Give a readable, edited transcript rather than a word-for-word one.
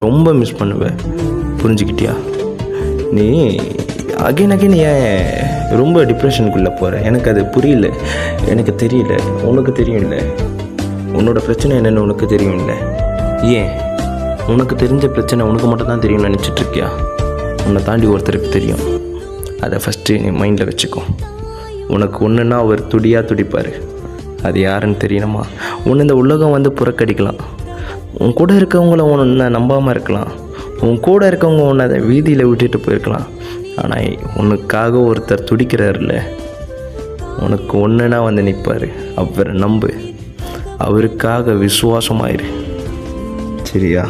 ரொம்ப மிஸ் பண்ணுவேன். புரிஞ்சுக்கிட்டியா? நீ அகைன் ஏன் ரொம்ப டிப்ரெஷனுக்குள்ளே போகிற? எனக்கு அது புரியல, எனக்கு தெரியல. உனக்கு தெரியும்ல, உன்னோட பிரச்சனை என்னென்னு உனக்கு தெரியும்ல. ஏன் உனக்கு தெரிஞ்ச பிரச்சனை உனக்கு மட்டும் தான் தெரியும்னு நினச்சிட்ருக்கியா? உன்னை தாண்டி ஒருத்தருக்கு தெரியும். அதை ஃபஸ்ட்டு நீ மைண்டில் வச்சுக்கோ. உனக்கு ஒன்றுன்னா அவர் துடியாக துடிப்பார். அது யாருன்னு தெரியணுமா? உன்னை இந்த உலகம் வந்து புறக்கடிக்கலாம். உன் கூட இருக்கவங்கள உன்னை நம்பாமல் இருக்கலாம். உன் கூட இருக்கவங்க உன்னை அதை வீதியில் விட்டுட்டு போயிருக்கலாம். ஆனால் உனக்காக ஒருத்தர் துடிக்கிறார்ல, உனக்கு ஒன்றுனா வந்து நிற்பார். அவரை நம்பு. அவருக்காக விசுவாசமாயிரு. சரியா?